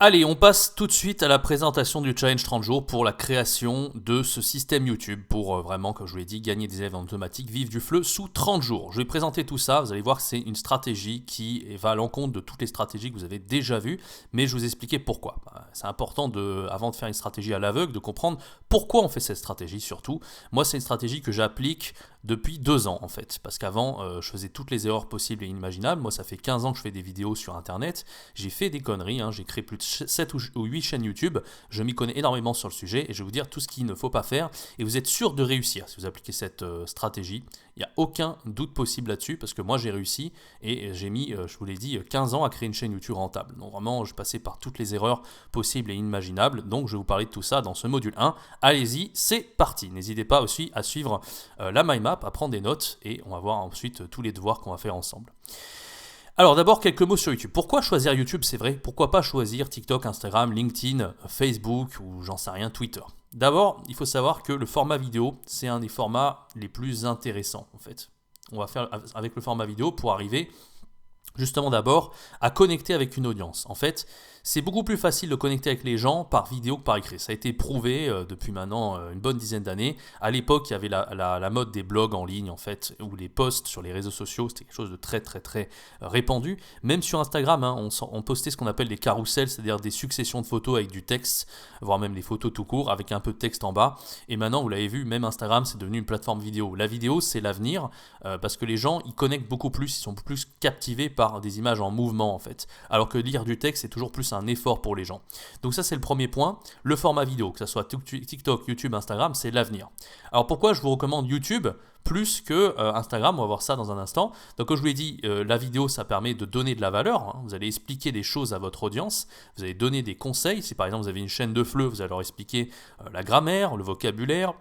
Allez, on passe tout de suite à la présentation du challenge 30 jours pour la création de ce système YouTube pour vraiment, comme je vous l'ai dit, gagner des élèves en automatique, vivre du FLE sous 30 jours. Je vais présenter tout ça, vous allez voir que c'est une stratégie qui va à l'encontre de toutes les stratégies que vous avez déjà vues, mais je vais vous expliquer pourquoi. C'est important, avant de faire une stratégie à l'aveugle, de comprendre pourquoi on fait cette stratégie surtout. Moi, c'est une stratégie que j'applique depuis 2 ans en fait, parce qu'avant, je faisais toutes les erreurs possibles et inimaginables. Moi, ça fait 15 ans que je fais des vidéos sur Internet, j'ai fait des conneries, j'ai créé plus de 7 ou 8 chaînes YouTube, je m'y connais énormément sur le sujet et je vais vous dire tout ce qu'il ne faut pas faire et vous êtes sûr de réussir si vous appliquez cette stratégie. Il n'y a aucun doute possible là-dessus parce que moi j'ai réussi et j'ai mis, je vous l'ai dit, 15 ans à créer une chaîne YouTube rentable. Donc vraiment, je passais par toutes les erreurs possibles et inimaginables. Donc je vais vous parler de tout ça dans ce module 1. Allez-y, c'est parti. N'hésitez pas aussi à suivre la mind map, à prendre des notes et on va voir ensuite tous les devoirs qu'on va faire ensemble. Alors d'abord quelques mots sur YouTube. Pourquoi choisir YouTube, c'est vrai? Pourquoi pas choisir TikTok, Instagram, LinkedIn, Facebook ou j'en sais rien, Twitter? D'abord, il faut savoir que le format vidéo, c'est un des formats les plus intéressants en fait. On va faire avec le format vidéo pour arriver justement d'abord à connecter avec une audience. En fait, c'est beaucoup plus facile de connecter avec les gens par vidéo que par écrit. Ça a été prouvé depuis maintenant une bonne dizaine d'années. À l'époque, il y avait la mode des blogs en ligne, en fait, ou les posts sur les réseaux sociaux. C'était quelque chose de très, très, très répandu. Même sur Instagram, on postait ce qu'on appelle des carousels, c'est-à-dire des successions de photos avec du texte, voire même des photos tout court, avec un peu de texte en bas. Et maintenant, vous l'avez vu, même Instagram, c'est devenu une plateforme vidéo. La vidéo, c'est l'avenir, parce que les gens, ils connectent beaucoup plus, ils sont plus captivés par des images en mouvement, en fait. Alors que lire du texte, c'est toujours plus un effort pour les gens. Donc ça, c'est le premier point. Le format vidéo, que ce soit TikTok, YouTube, Instagram, c'est l'avenir. Alors pourquoi je vous recommande YouTube plus que Instagram? On va voir ça dans un instant. Donc comme je vous l'ai dit, la vidéo, ça permet de donner de la valeur. Vous allez expliquer des choses à votre audience. Vous allez donner des conseils. Si par exemple vous avez une chaîne de FLE, vous allez leur expliquer la grammaire, le vocabulaire,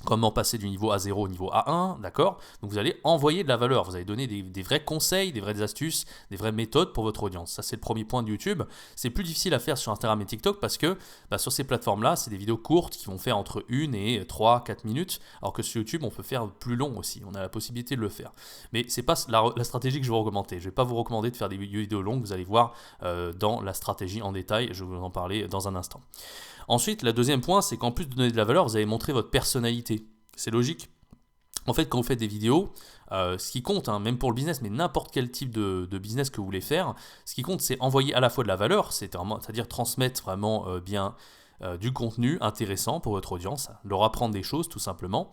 comment passer du niveau A0 au niveau A1, d'accord? Donc vous allez envoyer de la valeur, vous allez donner des vrais conseils, des vraies astuces, des vraies méthodes pour votre audience. Ça, c'est le premier point de YouTube. C'est plus difficile à faire sur Instagram et TikTok parce que sur ces plateformes-là, c'est des vidéos courtes qui vont faire entre 1 et 3, 4 minutes, alors que sur YouTube, on peut faire plus long aussi. On a la possibilité de le faire. Mais ce n'est pas la stratégie que je vais vous recommander. Je ne vais pas vous recommander de faire des vidéos longues, vous allez voir dans la stratégie en détail, je vais vous en parler dans un instant. Ensuite, le deuxième point, c'est qu'en plus de donner de la valeur, vous allez montrer votre personnalité. C'est logique. En fait, quand vous faites des vidéos, ce qui compte, même pour le business, mais n'importe quel type de business que vous voulez faire, ce qui compte, c'est envoyer à la fois de la valeur, c'est-à-dire transmettre vraiment bien du contenu intéressant pour votre audience, leur apprendre des choses tout simplement.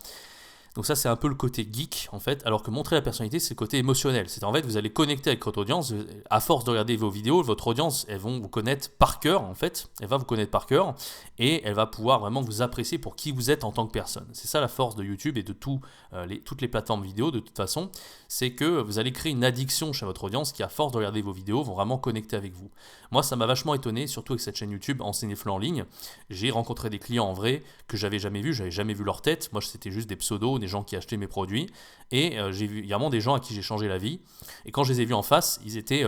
Donc ça, c'est un peu le côté geek, en fait, alors que montrer la personnalité, c'est le côté émotionnel. C'est en fait, vous allez connecter avec votre audience. À force de regarder vos vidéos, votre audience, elles vont vous connaître par cœur, en fait. Elle va vous connaître par cœur et elle va pouvoir vraiment vous apprécier pour qui vous êtes en tant que personne. C'est ça la force de YouTube et de toutes les plateformes vidéo, de toute façon. C'est que vous allez créer une addiction chez votre audience qui, à force de regarder vos vidéos, vont vraiment connecter avec vous. Moi, ça m'a vachement étonné, surtout avec cette chaîne YouTube Enseigner FLE en ligne. J'ai rencontré des clients en vrai que j'avais jamais vu leur tête. Moi, c'était juste des pseudos, des gens qui achetaient mes produits. Et j'ai vu, il y a vraiment des gens à qui j'ai changé la vie. Et quand je les ai vus en face, ils étaient.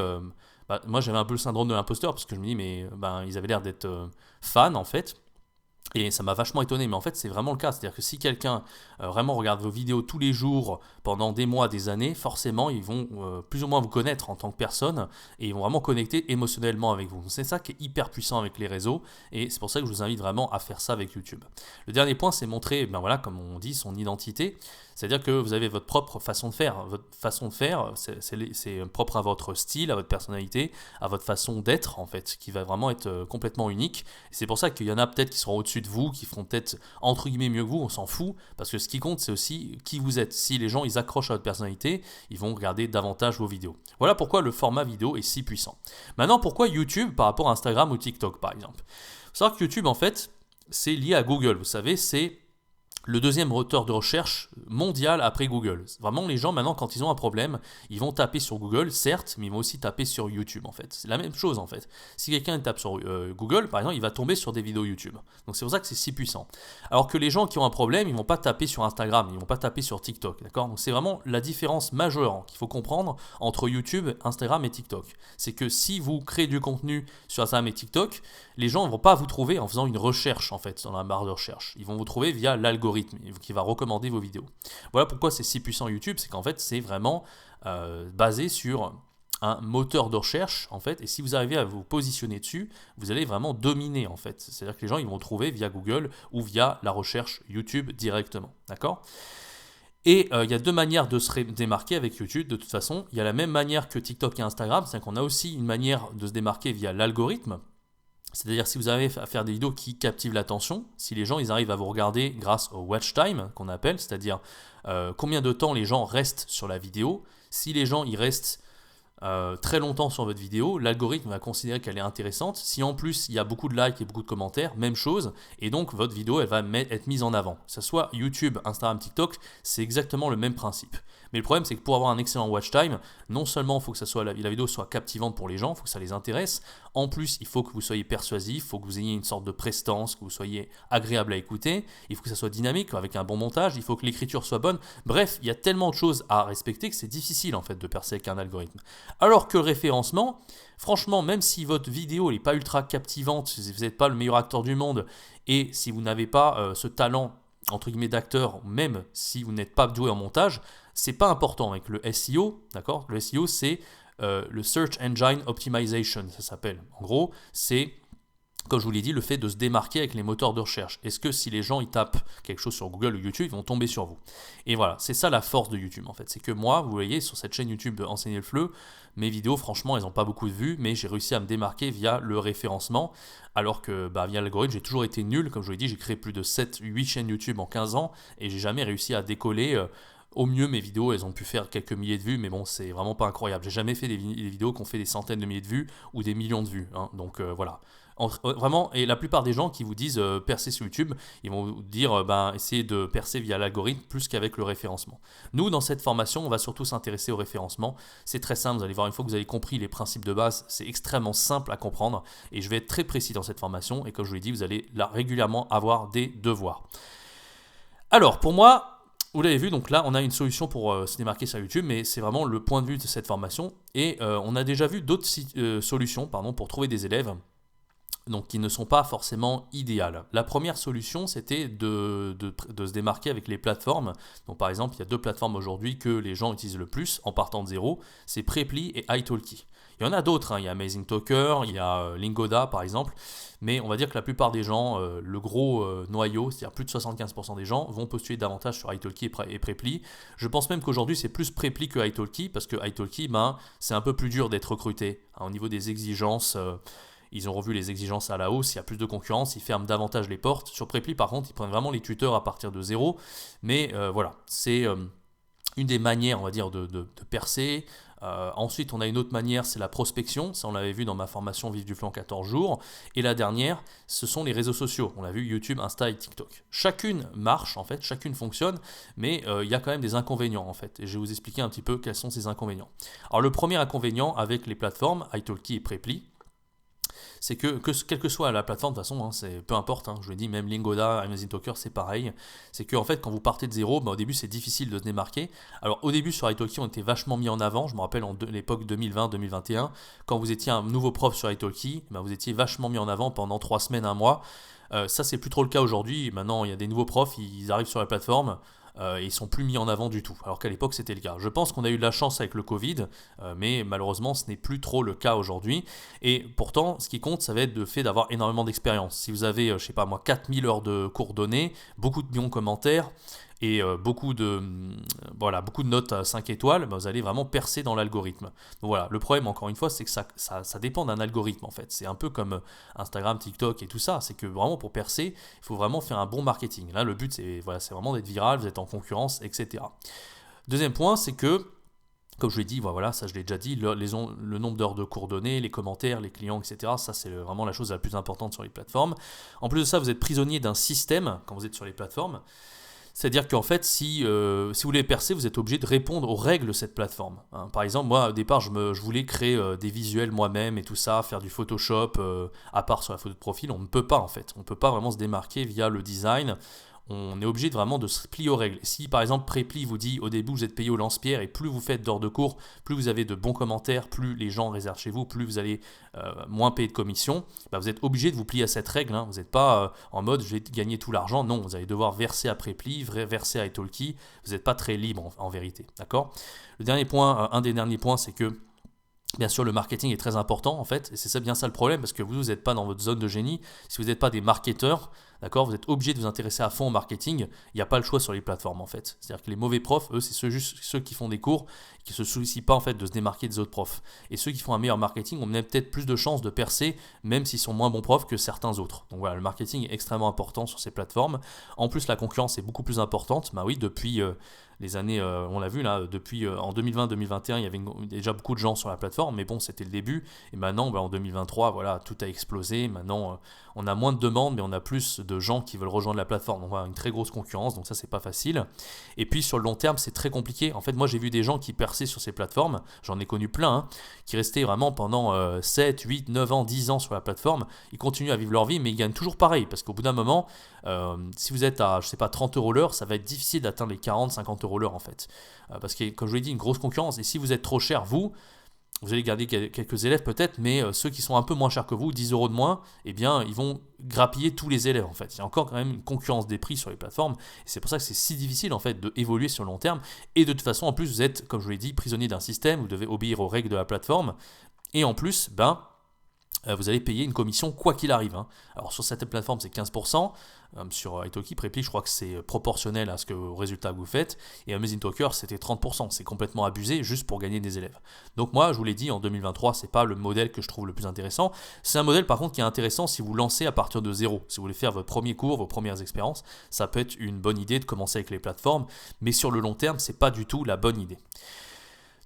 Moi, j'avais un peu le syndrome de l'imposteur parce que je me dis, mais ils avaient l'air d'être fans en fait. Et ça m'a vachement étonné, mais en fait c'est vraiment le cas. C'est-à-dire que si quelqu'un vraiment regarde vos vidéos tous les jours pendant des mois, des années, forcément ils vont plus ou moins vous connaître en tant que personne et ils vont vraiment connecter émotionnellement avec vous. C'est ça qui est hyper puissant avec les réseaux et c'est pour ça que je vous invite vraiment à faire ça avec YouTube. Le dernier point, c'est montrer, comme on dit, son identité. C'est-à-dire que vous avez votre propre façon de faire. Votre façon de faire, c'est propre à votre style, à votre personnalité, à votre façon d'être en fait, qui va vraiment être complètement unique. Et c'est pour ça qu'il y en a peut-être qui seront au-dessus de vous, qui feront peut-être entre guillemets mieux que vous, on s'en fout, parce que ce qui compte c'est aussi qui vous êtes. Si les gens ils accrochent à votre personnalité, ils vont regarder davantage vos vidéos. Voilà pourquoi le format vidéo est si puissant. Maintenant, pourquoi YouTube par rapport à Instagram ou TikTok par exemple? Il faut savoir que YouTube en fait, c'est lié à Google. Vous savez, c'est le deuxième moteur de recherche mondial après Google. Vraiment, les gens, maintenant, quand ils ont un problème, ils vont taper sur Google, certes, mais ils vont aussi taper sur YouTube, en fait. C'est la même chose, en fait. Si quelqu'un tape sur Google, par exemple, il va tomber sur des vidéos YouTube. Donc, c'est pour ça que c'est si puissant. Alors que les gens qui ont un problème, ils ne vont pas taper sur Instagram, ils ne vont pas taper sur TikTok, d'accord? Donc, c'est vraiment la différence majeure qu'il faut comprendre entre YouTube, Instagram et TikTok. C'est que si vous créez du contenu sur Instagram et TikTok, les gens ne vont pas vous trouver en faisant une recherche, en fait, dans la barre de recherche. Ils vont vous trouver via l'algorithme qui va recommander vos vidéos. Voilà pourquoi c'est si puissant YouTube, c'est qu'en fait c'est vraiment basé sur un moteur de recherche en fait, et si vous arrivez à vous positionner dessus, vous allez vraiment dominer en fait. C'est-à-dire que les gens ils vont trouver via Google ou via la recherche YouTube directement, d'accord? Et il y a deux manières de se démarquer avec YouTube de toute façon. Il y a la même manière que TikTok et Instagram, c'est-à-dire qu'on a aussi une manière de se démarquer via l'algorithme. C'est-à-dire si vous arrivez à faire des vidéos qui captivent l'attention, si les gens ils arrivent à vous regarder grâce au watch time qu'on appelle, c'est-à-dire combien de temps les gens restent sur la vidéo, si les gens ils restent très longtemps sur votre vidéo, l'algorithme va considérer qu'elle est intéressante. Si en plus il y a beaucoup de likes et beaucoup de commentaires, même chose, et donc votre vidéo elle va être mise en avant. Que ce soit YouTube, Instagram, TikTok, c'est exactement le même principe. Mais le problème c'est que pour avoir un excellent watch time, non seulement il faut que la vidéo soit captivante pour les gens, il faut que ça les intéresse, en plus il faut que vous soyez persuasif, il faut que vous ayez une sorte de prestance, que vous soyez agréable à écouter, il faut que ça soit dynamique avec un bon montage, il faut que l'écriture soit bonne. Bref, il y a tellement de choses à respecter que c'est difficile en fait de percer avec un algorithme. Alors que le référencement, franchement, même si votre vidéo n'est pas ultra captivante, si vous n'êtes pas le meilleur acteur du monde et si vous n'avez pas ce talent entre guillemets d'acteur, même si vous n'êtes pas doué en montage, c'est pas important avec le SEO, d'accord? Le SEO c'est le Search Engine Optimization, ça s'appelle. En gros, c'est comme je vous l'ai dit, le fait de se démarquer avec les moteurs de recherche. Est-ce que si les gens ils tapent quelque chose sur Google ou YouTube, ils vont tomber sur vous? Et voilà, c'est ça la force de YouTube en fait. C'est que moi, vous voyez, sur cette chaîne YouTube Enseigner le FLE, mes vidéos, franchement, elles n'ont pas beaucoup de vues, mais j'ai réussi à me démarquer via le référencement, alors que via l'algorithme, j'ai toujours été nul. Comme je vous l'ai dit, j'ai créé plus de 7-8 chaînes YouTube en 15 ans et j'ai jamais réussi à décoller. Au mieux, mes vidéos, elles ont pu faire quelques milliers de vues, mais bon, c'est vraiment pas incroyable. J'ai jamais fait des vidéos qui ont fait des centaines de milliers de vues ou des millions de vues. Hein. Donc voilà. Vraiment, et la plupart des gens qui vous disent percer sur YouTube, ils vont vous dire essayez de percer via l'algorithme plus qu'avec le référencement. Nous, dans cette formation, on va surtout s'intéresser au référencement. C'est très simple, vous allez voir, une fois que vous avez compris les principes de base, c'est extrêmement simple à comprendre et je vais être très précis dans cette formation et comme je vous l'ai dit, vous allez là régulièrement avoir des devoirs. Alors, pour moi, vous l'avez vu, donc là, on a une solution pour se démarquer sur YouTube, mais c'est vraiment le point de vue de cette formation. Et on a déjà vu d'autres solutions pour trouver des élèves donc qui ne sont pas forcément idéales. La première solution, c'était de se démarquer avec les plateformes. Donc par exemple, il y a deux plateformes aujourd'hui que les gens utilisent le plus en partant de zéro, c'est Preply et italki. Il y en a d'autres, hein. Il y a Amazing Talker, il y a Lingoda par exemple, mais on va dire que la plupart des gens, le gros noyau, c'est-à-dire plus de 75% des gens, vont postuler davantage sur italki et Preply. Je pense même qu'aujourd'hui c'est plus Preply que italki, parce que italki, c'est un peu plus dur d'être recruté hein, au niveau des exigences. Ils ont revu les exigences à la hausse, il y a plus de concurrence, ils ferment davantage les portes. Sur Preply, par contre, ils prennent vraiment les tuteurs à partir de zéro. Mais voilà, c'est une des manières, on va dire, de percer. Ensuite, on a une autre manière, c'est la prospection. Ça, on l'avait vu dans ma formation Vive du FLE en 14 jours. Et la dernière, ce sont les réseaux sociaux. On l'a vu, YouTube, Insta et TikTok. Chacune marche, en fait, chacune fonctionne, mais il y a quand même des inconvénients, en fait. Et je vais vous expliquer un petit peu quels sont ces inconvénients. Alors, le premier inconvénient avec les plateformes, italki et Preply, c'est que quelle que soit la plateforme, de toute façon, c'est peu importe, je le dis, même Lingoda, Amazing Talker, c'est pareil. C'est que en fait, quand vous partez de zéro, au début, c'est difficile de se démarquer. Alors, au début, sur italki, on était vachement mis en avant. Je me rappelle l'époque 2020-2021, quand vous étiez un nouveau prof sur italki, vous étiez vachement mis en avant pendant 3 semaines, 1 mois. Ça, c'est plus trop le cas aujourd'hui. Maintenant, il y a des nouveaux profs, ils arrivent sur la plateforme. Et ils sont plus mis en avant du tout, alors qu'à l'époque c'était le cas. Je pense qu'on a eu de la chance avec le Covid, mais malheureusement ce n'est plus trop le cas aujourd'hui. Et pourtant, ce qui compte, ça va être le fait d'avoir énormément d'expérience. Si vous avez, 4000 heures de cours donnés, beaucoup de bons commentaires, et beaucoup de notes à 5 étoiles, vous allez vraiment percer dans l'algorithme. Donc voilà, le problème encore une fois, c'est que ça dépend d'un algorithme en fait. C'est un peu comme Instagram, TikTok et tout ça, c'est que vraiment pour percer, il faut vraiment faire un bon marketing. Là, le but c'est vraiment d'être viral, vous êtes en concurrence, etc. Deuxième point, c'est que comme je l'ai dit, ça je l'ai déjà dit, le nombre d'heures de cours donnés, les commentaires, les clients, etc. Ça c'est vraiment la chose la plus importante sur les plateformes. En plus de ça, vous êtes prisonnier d'un système quand vous êtes sur les plateformes. C'est-à-dire qu'en fait, si vous voulez percer, vous êtes obligé de répondre aux règles de cette plateforme. Par exemple, moi, au départ, je voulais créer des visuels moi-même et tout ça, faire du Photoshop, à part sur la photo de profil. On ne peut pas, en fait. On ne peut pas vraiment se démarquer via le design. On est obligé vraiment de se plier aux règles. Si par exemple Preply vous dit au début vous êtes payé au lance-pierre et plus vous faites d'heures de cours, plus vous avez de bons commentaires, plus les gens réservent chez vous, plus vous allez moins payer de commission, vous êtes obligé de vous plier à cette règle. Vous n'êtes pas en mode je vais gagner tout l'argent. Non, vous allez devoir verser à Preply, verser à italki. Vous n'êtes pas très libre en vérité. D'accord ? Un des derniers points, c'est que Bien sûr, le marketing est très important en fait, et c'est ça bien ça le problème, parce que vous n'êtes pas dans votre zone de génie. Si vous n'êtes pas des marketeurs, d'accord, vous êtes obligé de vous intéresser à fond au marketing. Il n'y a pas le choix sur les plateformes en fait. C'est-à-dire que les mauvais profs, eux, c'est juste ceux qui font des cours, qui se soucient pas en fait de se démarquer des autres profs. Et ceux qui font un meilleur marketing ont même peut-être plus de chances de percer, même s'ils sont moins bons profs que certains autres. Donc voilà, le marketing est extrêmement important sur ces plateformes. En plus, la concurrence est beaucoup plus importante. Bah oui, depuis les années, on l'a vu là, depuis en 2020-2021, il y avait déjà beaucoup de gens sur la plateforme, mais bon, c'était le début. Et maintenant, en 2023, voilà, tout a explosé. Maintenant, on a moins de demandes, mais on a plus de gens qui veulent rejoindre la plateforme. Donc voilà, une très grosse concurrence, donc ça, c'est pas facile. Et puis sur le long terme, c'est très compliqué. En fait, moi, j'ai vu des gens qui perçaient sur ces plateformes, j'en ai connu plein, hein, qui restaient vraiment pendant 7, 8, 9 ans, 10 ans sur la plateforme. Ils continuent à vivre leur vie, mais ils gagnent toujours pareil, parce qu'au bout d'un moment, si vous êtes à, je sais pas, 30 euros l'heure, ça va être difficile d'atteindre les 40, 50 euros l'heure en fait. Parce que, comme je vous l'ai dit, une grosse concurrence. Et si vous êtes trop cher, vous allez garder quelques élèves peut-être, mais ceux qui sont un peu moins chers que vous, 10 euros de moins, eh bien, ils vont grappiller tous les élèves en fait. Il y a encore quand même une concurrence des prix sur les plateformes. Et c'est pour ça que c'est si difficile en fait d'évoluer sur le long terme. Et de toute façon, en plus, vous êtes, comme je vous l'ai dit, prisonnier d'un système, vous devez obéir aux règles de la plateforme. Et en plus, vous allez payer une commission quoi qu'il arrive. Hein. Alors sur cette plateforme, c'est 15%. Sur Italki, Preply, je crois que c'est proportionnel à au résultat que vous faites. Et Amazing Talker, c'était 30%. C'est complètement abusé juste pour gagner des élèves. Donc moi, je vous l'ai dit, en 2023, c'est pas le modèle que je trouve le plus intéressant. C'est un modèle par contre qui est intéressant si vous lancez à partir de zéro. Si vous voulez faire votre premier cours, vos premières expériences, ça peut être une bonne idée de commencer avec les plateformes. Mais sur le long terme, c'est pas du tout la bonne idée.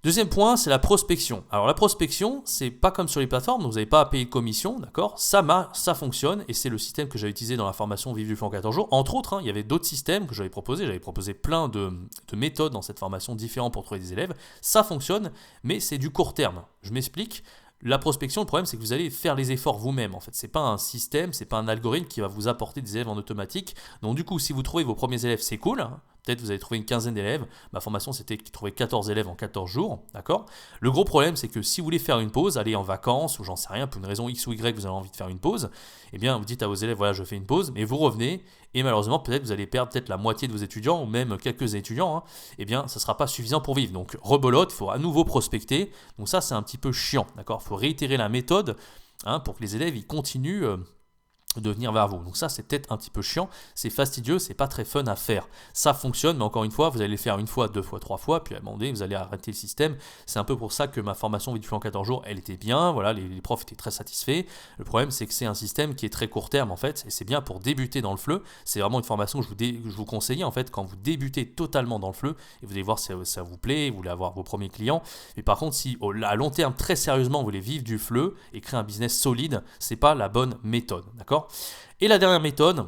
Deuxième point, c'est la prospection. Alors la prospection, c'est pas comme sur les plateformes, donc vous n'avez pas à payer de commission, d'accord ? Ça fonctionne et c'est le système que j'avais utilisé dans la formation Vive du flux en 14 jours. Entre autres, il y avait d'autres systèmes que j'avais proposé plein de méthodes dans cette formation différentes pour trouver des élèves. Ça fonctionne, mais c'est du court terme. Je m'explique. La prospection, le problème, c'est que vous allez faire les efforts vous-même. En fait, c'est pas un système, c'est pas un algorithme qui va vous apporter des élèves en automatique. Donc du coup, si vous trouvez vos premiers élèves, c'est cool. Hein. Peut-être vous avez trouvé une quinzaine d'élèves. Ma formation, c'était de trouver 14 élèves en 14 jours. D'accord ? Le gros problème, c'est que si vous voulez faire une pause, aller en vacances ou j'en sais rien, pour une raison X ou Y, vous avez envie de faire une pause, eh bien, vous dites à vos élèves, voilà, je fais une pause, mais vous revenez et malheureusement, peut-être vous allez perdre la moitié de vos étudiants ou même quelques étudiants. Hein, eh bien, ça ne sera pas suffisant pour vivre. Donc, rebelote, il faut à nouveau prospecter. Donc ça, c'est un petit peu chiant. D'accord ? Il faut réitérer la méthode pour que les élèves ils continuent de venir vers vous. Donc ça, c'est peut-être un petit peu chiant, c'est fastidieux, c'est pas très fun à faire. Ça fonctionne, mais encore une fois, vous allez le faire une fois, deux fois, trois fois, puis à un moment donné, vous allez arrêter le système. C'est un peu pour ça que ma formation Vive du flux en 14 jours, elle était bien, voilà, les profs étaient très satisfaits. Le problème, c'est que c'est un système qui est très court terme, en fait, et c'est bien pour débuter dans le fleu. C'est vraiment une formation que je vous conseille, en fait, quand vous débutez totalement dans le fleu, et vous allez voir si ça vous plaît, vous voulez avoir vos premiers clients. Mais par contre, si à long terme, très sérieusement, vous voulez vivre du fleu et créer un business solide, c'est pas la bonne méthode, d'accord ? Et la dernière méthode,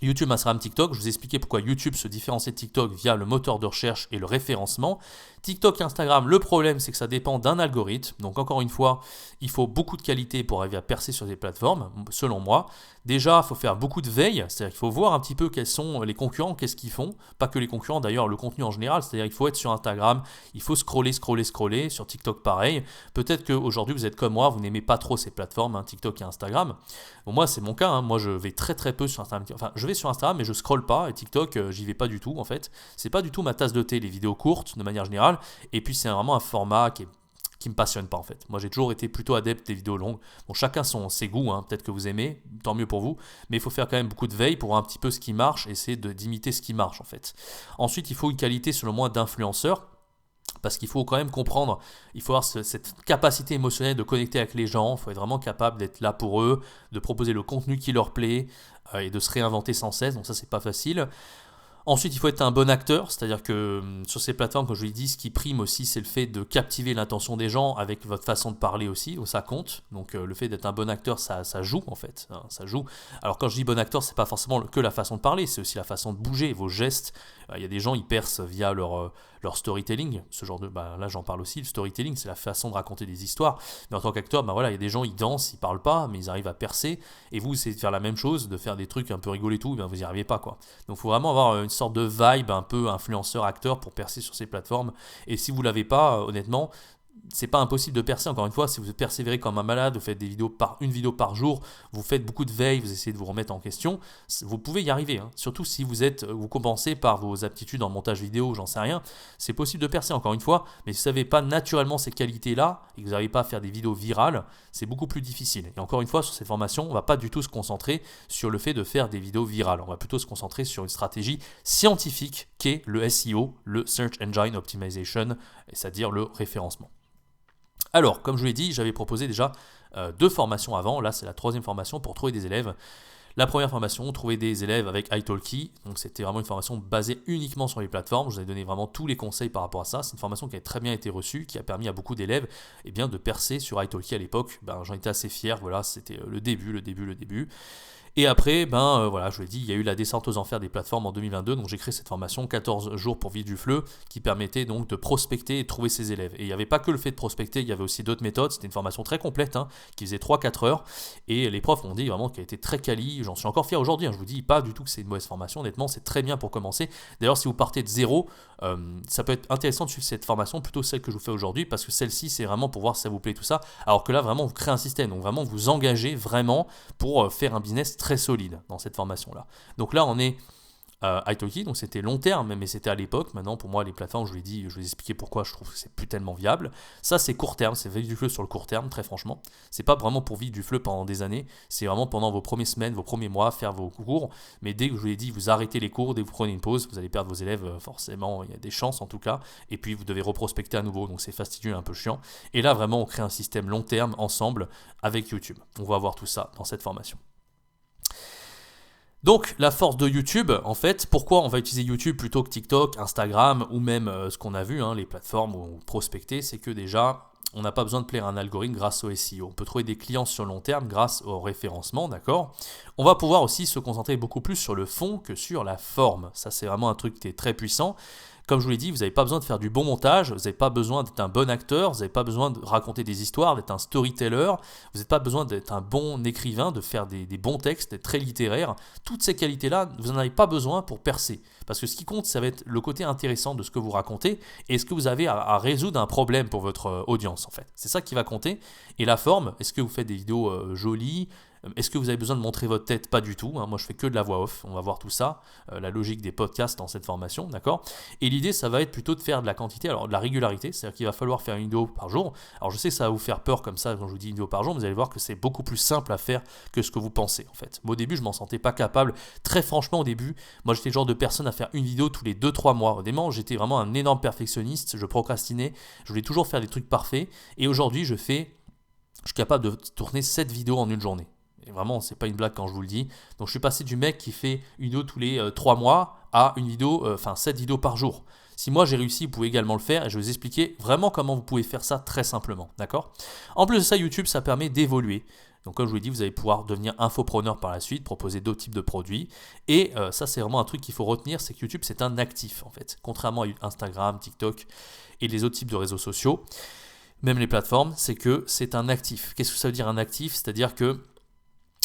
YouTube, Instagram, TikTok. Je vous ai expliqué pourquoi YouTube se différencie de TikTok via le moteur de recherche et le référencement. TikTok et Instagram, le problème, c'est que ça dépend d'un algorithme. Donc encore une fois, il faut beaucoup de qualité pour arriver à percer sur des plateformes, selon moi. Déjà, il faut faire beaucoup de veille, c'est-à-dire qu'il faut voir un petit peu quels sont les concurrents, qu'est-ce qu'ils font. Pas que les concurrents, d'ailleurs, le contenu en général, c'est-à-dire qu'il faut être sur Instagram, il faut scroller. Sur TikTok, pareil. Peut-être qu'aujourd'hui, vous êtes comme moi, vous n'aimez pas trop ces plateformes, TikTok et Instagram. Bon, moi, c'est mon cas. Moi, je vais très très peu sur Instagram. Enfin, je vais sur Instagram, mais je scrolle pas. Et TikTok, j'y vais pas du tout, en fait. C'est pas du tout ma tasse de thé, les vidéos courtes, de manière générale. Et puis, c'est vraiment un format qui me passionne pas en fait. Moi j'ai toujours été plutôt adepte des vidéos longues. Bon, chacun ses goûts, hein. Peut-être que vous aimez, tant mieux pour vous, mais il faut faire quand même beaucoup de veille pour voir un petit peu ce qui marche, essayer d'imiter ce qui marche en fait. Ensuite, il faut une qualité selon moi d'influenceur. Parce qu'il faut quand même comprendre, il faut avoir cette capacité émotionnelle de connecter avec les gens, il faut être vraiment capable d'être là pour eux, de proposer le contenu qui leur plaît et de se réinventer sans cesse, donc ça c'est pas facile. Ensuite, il faut être un bon acteur, c'est-à-dire que sur ces plateformes, comme je vous l'ai dit, ce qui prime aussi, c'est le fait de captiver l'attention des gens avec votre façon de parler aussi, donc ça compte. Donc le fait d'être un bon acteur, ça joue en fait, hein, ça joue. Alors quand je dis bon acteur, c'est pas forcément que la façon de parler, c'est aussi la façon de bouger, vos gestes. Il y a des gens, ils percent via leur storytelling, ce genre de, là j'en parle aussi, le storytelling, c'est la façon de raconter des histoires. Mais en tant qu'acteur, il y a des gens, ils dansent, ils parlent pas, mais ils arrivent à percer. Et vous, essayez de faire la même chose, de faire des trucs un peu rigolos et tout, vous n'y arrivez pas quoi. Donc il faut vraiment avoir une sorte de vibe un peu influenceur acteur pour percer sur ces plateformes. Et si vous l'avez pas, honnêtement, c'est pas impossible de percer, encore une fois, si vous persévérez comme un malade, vous faites une vidéo par jour, vous faites beaucoup de veille, vous essayez de vous remettre en question, vous pouvez y arriver, hein. Surtout si vous compensez par vos aptitudes en montage vidéo, j'en sais rien, c'est possible de percer, encore une fois, mais si vous n'avez pas naturellement ces qualités-là, et que vous n'arrivez pas à faire des vidéos virales, c'est beaucoup plus difficile. Et encore une fois, sur cette formation, on ne va pas du tout se concentrer sur le fait de faire des vidéos virales, on va plutôt se concentrer sur une stratégie scientifique qu'est le SEO, le Search Engine Optimization, c'est-à-dire le référencement. Alors, comme je vous l'ai dit, j'avais proposé déjà 2 formations avant. Là, c'est la 3e formation pour trouver des élèves. La première formation, trouver des élèves avec italki. Donc, c'était vraiment une formation basée uniquement sur les plateformes. Je vous ai donné vraiment tous les conseils par rapport à ça. C'est une formation qui a très bien été reçue, qui a permis à beaucoup d'élèves de percer sur italki à l'époque. J'en étais assez fier. Voilà, c'était le début. Et après, voilà, je vous l'ai dit, il y a eu la descente aux enfers des plateformes en 2022, donc j'ai créé cette formation 14 jours pour vivre du FLE qui permettait donc de prospecter et de trouver ses élèves. Et il n'y avait pas que le fait de prospecter, il y avait aussi d'autres méthodes, c'était une formation très complète qui faisait 3-4 heures et les profs m'ont dit vraiment qu'elle était très quali, j'en suis encore fier aujourd'hui, je vous dis pas du tout que c'est une mauvaise formation, honnêtement c'est très bien pour commencer. D'ailleurs si vous partez de zéro, ça peut être intéressant de suivre cette formation, plutôt celle que je vous fais aujourd'hui, parce que celle-ci c'est vraiment pour voir si ça vous plaît tout ça, alors que là vraiment vous créez un système, donc vraiment vous engagez vraiment pour faire un business très solide dans cette formation-là. Donc là, on est italki, donc c'était long terme, mais c'était à l'époque. Maintenant, pour moi, les plateformes, je vous l'ai dit, je vous ai expliqué pourquoi je trouve que c'est plus tellement viable. Ça, c'est court terme, c'est vivre du FLE sur le court terme, très franchement. C'est pas vraiment pour vivre du FLE pendant des années, c'est vraiment pendant vos premières semaines, vos premiers mois, faire vos cours. Mais dès que je vous l'ai dit, vous arrêtez les cours, dès que vous prenez une pause, vous allez perdre vos élèves, forcément, il y a des chances en tout cas. Et puis, vous devez reprospecter à nouveau, donc c'est fastidieux et un peu chiant. Et là, vraiment, on crée un système long terme ensemble avec YouTube. On va voir tout ça dans cette formation. Donc la force de YouTube, en fait, pourquoi on va utiliser YouTube plutôt que TikTok, Instagram ou même ce qu'on a vu, les plateformes où on prospectait, c'est que déjà, on n'a pas besoin de plaire à un algorithme grâce au SEO. On peut trouver des clients sur le long terme grâce au référencement, d'accord ? On va pouvoir aussi se concentrer beaucoup plus sur le fond que sur la forme. Ça, c'est vraiment un truc qui est très puissant. Comme je vous l'ai dit, vous n'avez pas besoin de faire du bon montage, vous n'avez pas besoin d'être un bon acteur, vous n'avez pas besoin de raconter des histoires, d'être un storyteller, vous n'avez pas besoin d'être un bon écrivain, de faire des bons textes, d'être très littéraire. Toutes ces qualités-là, vous n'en avez pas besoin pour percer. Parce que ce qui compte, ça va être le côté intéressant de ce que vous racontez et est-ce que vous avez à résoudre un problème pour votre audience, en fait. C'est ça qui va compter. Et la forme, est-ce que vous faites des vidéos jolies ? Est-ce que vous avez besoin de montrer votre tête ? Pas du tout. Moi, je fais que de la voix off. On va voir tout ça, la logique des podcasts dans cette formation, d'accord ? Et l'idée, ça va être plutôt de faire de la quantité, alors de la régularité, c'est-à-dire qu'il va falloir faire une vidéo par jour. Alors, je sais que ça va vous faire peur comme ça quand je vous dis une vidéo par jour, mais vous allez voir que c'est beaucoup plus simple à faire que ce que vous pensez, en fait. Moi, au début, je m'en sentais pas capable. Très franchement, au début, moi, j'étais le genre de personne à faire une vidéo tous les 2-3 mois. Au début, j'étais vraiment un énorme perfectionniste. Je procrastinais. Je voulais toujours faire des trucs parfaits. Et aujourd'hui, je suis capable de tourner 7 vidéos en une journée. Et vraiment, c'est pas une blague quand je vous le dis. Donc je suis passé du mec qui fait une vidéo tous les 3 mois à 7 vidéos par jour. Si moi j'ai réussi, vous pouvez également le faire et je vais vous expliquer vraiment comment vous pouvez faire ça très simplement. D'accord ? En plus de ça, YouTube, ça permet d'évoluer. Donc comme je vous l'ai dit, vous allez pouvoir devenir infopreneur par la suite, proposer d'autres types de produits. Et ça, c'est vraiment un truc qu'il faut retenir, c'est que YouTube, c'est un actif en fait. Contrairement à Instagram, TikTok et les autres types de réseaux sociaux, même les plateformes, c'est que c'est un actif. Qu'est-ce que ça veut dire un actif ? C'est-à-dire que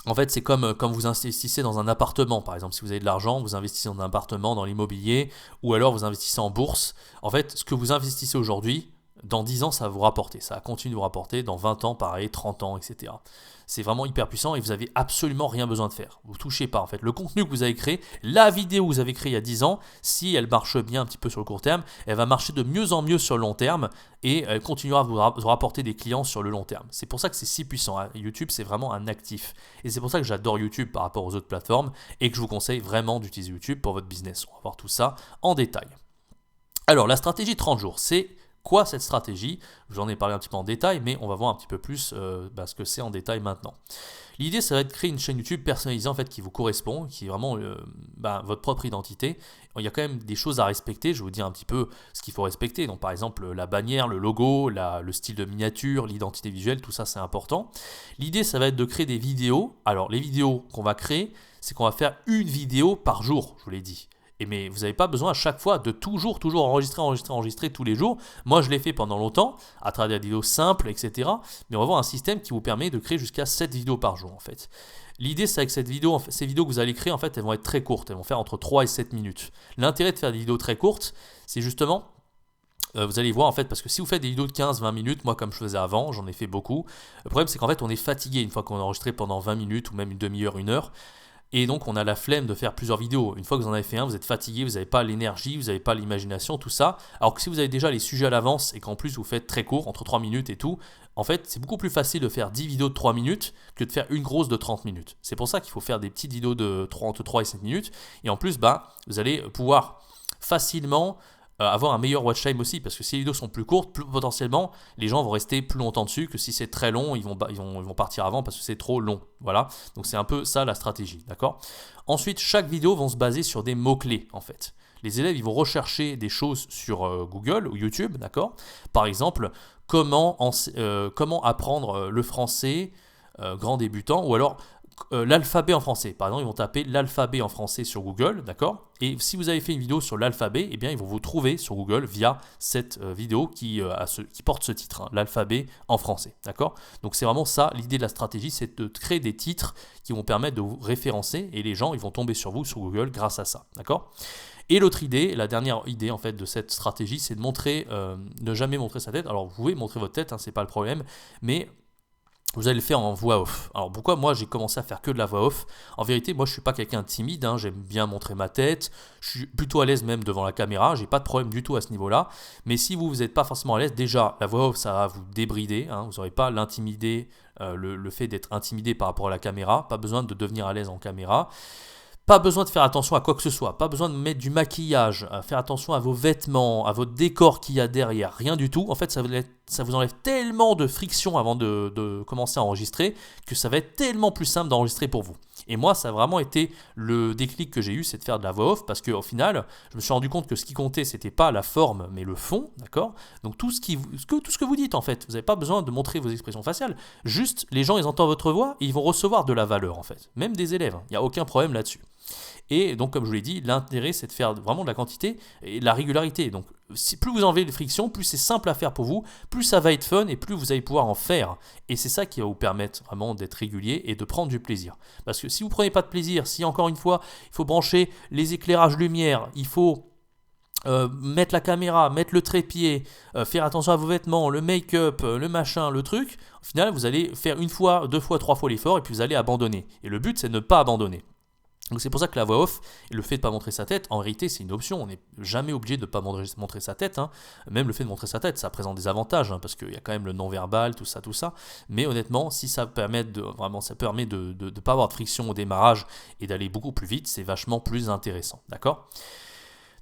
en fait, c'est comme quand vous investissez dans un appartement, par exemple. Si vous avez de l'argent, vous investissez dans un appartement, dans l'immobilier, ou alors vous investissez en bourse. En fait, ce que vous investissez aujourd'hui, dans 10 ans, ça va vous rapporter. Ça va continuer de vous rapporter. Dans 20 ans, pareil, 30 ans, etc. C'est vraiment hyper puissant et vous n'avez absolument rien besoin de faire. Vous ne touchez pas, en fait. Le contenu que vous avez créé, la vidéo que vous avez créée il y a 10 ans, si elle marche bien un petit peu sur le court terme, elle va marcher de mieux en mieux sur le long terme et elle continuera à vous rapporter des clients sur le long terme. C'est pour ça que c'est si puissant. YouTube, c'est vraiment un actif. Et c'est pour ça que j'adore YouTube par rapport aux autres plateformes et que je vous conseille vraiment d'utiliser YouTube pour votre business. On va voir tout ça en détail. Alors, la stratégie 30 jours, c'est quoi cette stratégie ? J'en ai parlé un petit peu en détail, mais on va voir un petit peu plus ce que c'est en détail maintenant. L'idée, ça va être de créer une chaîne YouTube personnalisée en fait, qui vous correspond, qui est vraiment votre propre identité. Il y a quand même des choses à respecter, je vais vous dire un petit peu ce qu'il faut respecter. Donc, par exemple, la bannière, le logo, le style de miniature, l'identité visuelle, tout ça c'est important. L'idée, ça va être de créer des vidéos. Alors, les vidéos qu'on va créer, c'est qu'on va faire une vidéo par jour, je vous l'ai dit. Mais vous n'avez pas besoin à chaque fois de toujours enregistrer tous les jours. Moi, je l'ai fait pendant longtemps, à travers des vidéos simples, etc. Mais on va voir un système qui vous permet de créer jusqu'à 7 vidéos par jour, en fait. L'idée, c'est que ces vidéos que vous allez créer, en fait, elles vont être très courtes. Elles vont faire entre 3 et 7 minutes. L'intérêt de faire des vidéos très courtes, c'est justement vous allez voir en fait, parce que si vous faites des vidéos de 15-20 minutes, moi comme je faisais avant, j'en ai fait beaucoup, le problème c'est qu'en fait on est fatigué une fois qu'on a enregistré pendant 20 minutes ou même une demi-heure, une heure, et donc on a la flemme de faire plusieurs vidéos. Une fois que vous en avez fait un, vous êtes fatigué, vous n'avez pas l'énergie, vous n'avez pas l'imagination, tout ça. Alors que si vous avez déjà les sujets à l'avance et qu'en plus vous faites très court, entre 3 minutes et tout, en fait c'est beaucoup plus facile de faire 10 vidéos de 3 minutes que de faire une grosse de 30 minutes. C'est pour ça qu'il faut faire des petites vidéos de entre 3 et 7 minutes. Et en plus, vous allez pouvoir facilement avoir un meilleur watch time aussi, parce que si les vidéos sont plus courtes, plus potentiellement les gens vont rester plus longtemps dessus que si c'est très long, ils vont partir avant parce que c'est trop long. Voilà, donc c'est un peu ça la stratégie, d'accord. Ensuite, chaque vidéo va se baser sur des mots-clés en fait. Les élèves ils vont rechercher des choses sur Google ou YouTube, d'accord. Par exemple, comment apprendre le français grand débutant, ou alors l'alphabet en français. Par exemple, ils vont taper l'alphabet en français sur Google, d'accord. Et si vous avez fait une vidéo sur l'alphabet, eh bien, ils vont vous trouver sur Google via cette vidéo qui porte ce titre, hein, l'alphabet en français, d'accord. Donc c'est vraiment ça, l'idée de la stratégie, c'est de créer des titres qui vont permettre de vous référencer, et les gens, ils vont tomber sur vous sur Google grâce à ça, d'accord. Et l'autre idée, la dernière idée en fait de cette stratégie, c'est de ne jamais montrer sa tête. Alors vous pouvez montrer votre tête, hein, c'est pas le problème, mais vous allez le faire en voix off. Alors pourquoi moi j'ai commencé à faire que de la voix off? En vérité, moi je suis pas quelqu'un de timide, hein, j'aime bien montrer ma tête, je suis plutôt à l'aise même devant la caméra, j'ai pas de problème du tout à ce niveau-là. Mais si vous n'êtes pas forcément à l'aise, déjà la voix off ça va vous débrider, hein, vous n'aurez pas le fait d'être intimidé par rapport à la caméra, pas besoin de devenir à l'aise en caméra. Pas besoin de faire attention à quoi que ce soit, pas besoin de mettre du maquillage, faire attention à vos vêtements, à votre décor qu'il y a derrière, rien du tout. En fait, ça vous enlève tellement de friction avant de commencer à enregistrer que ça va être tellement plus simple d'enregistrer pour vous. Et moi, ça a vraiment été le déclic que j'ai eu, c'est de faire de la voix off, parce qu'au final, je me suis rendu compte que ce qui comptait, c'était pas la forme, mais le fond, d'accord. Donc tout ce que vous dites, en fait, vous n'avez pas besoin de montrer vos expressions faciales. Juste, les gens, ils entendent votre voix et ils vont recevoir de la valeur, en fait. Même des élèves, il n'y a aucun problème là-dessus. Et donc, comme je vous l'ai dit, l'intérêt, c'est de faire vraiment de la quantité et de la régularité. Donc, plus vous enlevez les frictions, plus c'est simple à faire pour vous, plus ça va être fun et plus vous allez pouvoir en faire. Et c'est ça qui va vous permettre vraiment d'être régulier et de prendre du plaisir. Parce que si vous ne prenez pas de plaisir, si encore une fois, il faut brancher les éclairages lumière, il faut mettre la caméra, mettre le trépied, faire attention à vos vêtements, le make-up, le machin, le truc, au final, vous allez faire une fois, 2 fois, 3 fois l'effort et puis vous allez abandonner. Et le but, c'est de ne pas abandonner. Donc c'est pour ça que la voix off et le fait de ne pas montrer sa tête, en réalité c'est une option, on n'est jamais obligé de ne pas montrer sa tête, hein. Même le fait de montrer sa tête, ça présente des avantages, hein, parce qu'il y a quand même le non-verbal, tout ça, mais honnêtement, si ça permet de ne pas avoir de friction au démarrage et d'aller beaucoup plus vite, c'est vachement plus intéressant, d'accord ?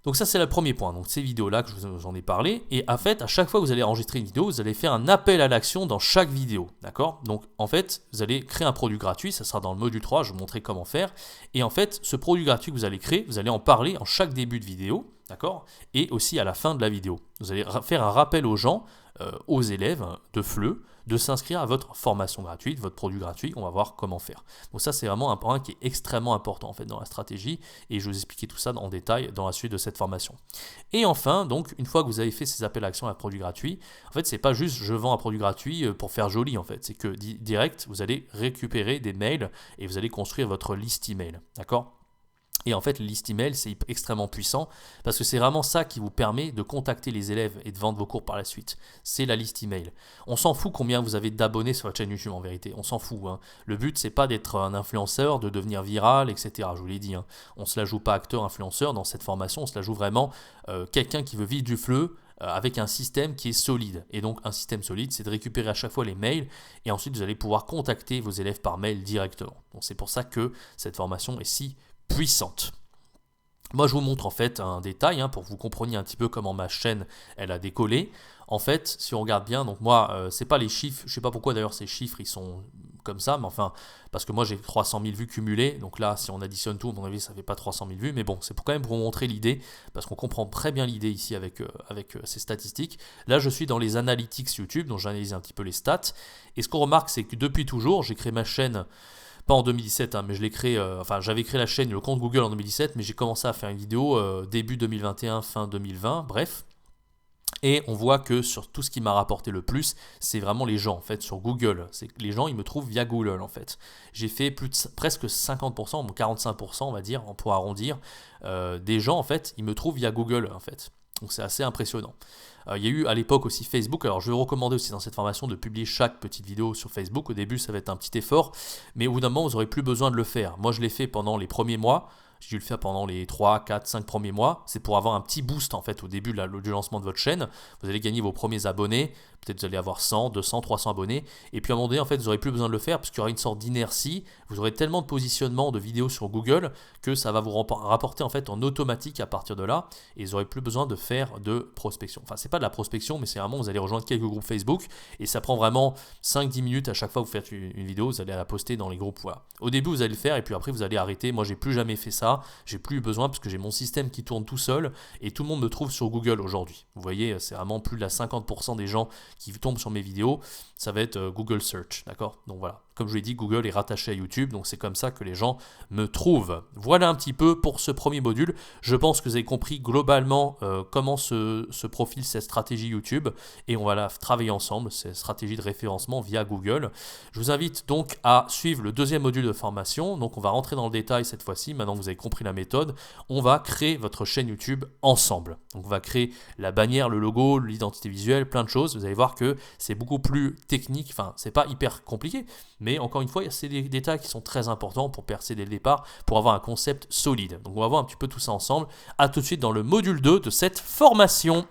Donc ça c'est le premier point, donc ces vidéos-là que j'en ai parlé, et en fait à chaque fois que vous allez enregistrer une vidéo, vous allez faire un appel à l'action dans chaque vidéo, d'accord. Donc en fait vous allez créer un produit gratuit, ça sera dans le module 3, je vais vous montrer comment faire, et en fait ce produit gratuit que vous allez créer, vous allez en parler en chaque début de vidéo, d'accord, et aussi à la fin de la vidéo. Vous allez faire un rappel aux gens, aux élèves de FLE, de s'inscrire à votre formation gratuite, votre produit gratuit, on va voir comment faire. Donc ça c'est vraiment un point qui est extrêmement important en fait dans la stratégie, et je vais vous expliquer tout ça en détail dans la suite de cette formation. Et enfin, donc une fois que vous avez fait ces appels à action à produit gratuit, en fait c'est pas juste je vends un produit gratuit pour faire joli en fait, c'est que direct vous allez récupérer des mails et vous allez construire votre liste email, d'accord. Et en fait, la liste email, c'est extrêmement puissant parce que c'est vraiment ça qui vous permet de contacter les élèves et de vendre vos cours par la suite. C'est la liste email. On s'en fout combien vous avez d'abonnés sur votre chaîne YouTube en vérité. On s'en fout, hein. Le but, c'est pas d'être un influenceur, de devenir viral, etc. Je vous l'ai dit, hein. On se la joue pas acteur, influenceur dans cette formation. On se la joue vraiment quelqu'un qui veut vivre du FLE avec un système qui est solide. Et donc, un système solide, c'est de récupérer à chaque fois les mails et ensuite, vous allez pouvoir contacter vos élèves par mail directement. Donc, c'est pour ça que cette formation est si puissante. Moi je vous montre en fait un détail pour que vous compreniez un petit peu comment ma chaîne elle a décollé. En fait si on regarde bien, donc moi c'est pas les chiffres, je sais pas pourquoi d'ailleurs ces chiffres ils sont comme ça, mais enfin parce que moi j'ai 300 000 vues cumulées, donc là si on additionne tout à mon avis ça fait pas 300 000 vues, mais bon c'est quand même pour vous montrer l'idée, parce qu'on comprend très bien l'idée ici avec ces statistiques. Là je suis dans les analytics YouTube, donc j'analyse un petit peu les stats, et ce qu'on remarque c'est que depuis toujours j'ai créé ma chaîne pas en 2017, mais je l'ai créé, j'avais créé la chaîne, le compte Google en 2017, mais j'ai commencé à faire une vidéo début 2021, fin 2020, bref. Et on voit que sur tout ce qui m'a rapporté le plus, c'est vraiment les gens en fait sur Google. C'est que les gens ils me trouvent via Google en fait. J'ai fait presque 50%, bon 45% on va dire, pour arrondir, des gens en fait ils me trouvent via Google en fait. Donc c'est assez impressionnant. Il y a eu à l'époque aussi Facebook. Alors je vais recommander aussi dans cette formation de publier chaque petite vidéo sur Facebook. Au début ça va être un petit effort, mais au bout d'un moment vous n'aurez plus besoin de le faire. Moi je l'ai fait pendant les premiers mois. J'ai dû le faire pendant les 3, 4, 5 premiers mois. C'est pour avoir un petit boost en fait au début du lancement de votre chaîne. Vous allez gagner vos premiers abonnés. Peut-être vous allez avoir 100, 200, 300 abonnés. Et puis à un moment donné, en fait, vous n'aurez plus besoin de le faire parce qu'il y aura une sorte d'inertie. Vous aurez tellement de positionnement de vidéos sur Google que ça va vous rapporter en fait en automatique à partir de là. Et vous n'aurez plus besoin de faire de prospection. Enfin, c'est pas de la prospection, mais c'est vraiment vous allez rejoindre quelques groupes Facebook. Et ça prend vraiment 5-10 minutes à chaque fois que vous faites une vidéo. Vous allez la poster dans les groupes. Voilà. Au début, vous allez le faire et puis après, vous allez arrêter. Moi, j'ai plus jamais fait ça. J'ai plus eu besoin parce que j'ai mon système qui tourne tout seul et tout le monde me trouve sur Google aujourd'hui. Vous voyez, c'est vraiment plus de 50% des gens qui tombent sur mes vidéos, ça va être Google Search, d'accord? Donc voilà, comme je vous l'ai dit, Google est rattaché à YouTube, donc c'est comme ça que les gens me trouvent. Voilà un petit peu pour ce premier module. Je pense que vous avez compris globalement comment se profile cette stratégie YouTube et on va la travailler ensemble, cette stratégie de référencement via Google. Je vous invite donc à suivre le deuxième module de formation. Donc on va rentrer dans le détail cette fois-ci, maintenant que vous avez compris la méthode. On va créer votre chaîne YouTube ensemble. Donc on va créer la bannière, le logo, l'identité visuelle, plein de choses. Vous allez voir que c'est beaucoup plus technique, enfin c'est pas hyper compliqué, mais encore une fois, c'est des détails qui sont très importants pour percer dès le départ, pour avoir un concept solide. Donc on va voir un petit peu tout ça ensemble. À tout de suite dans le module 2 de cette formation.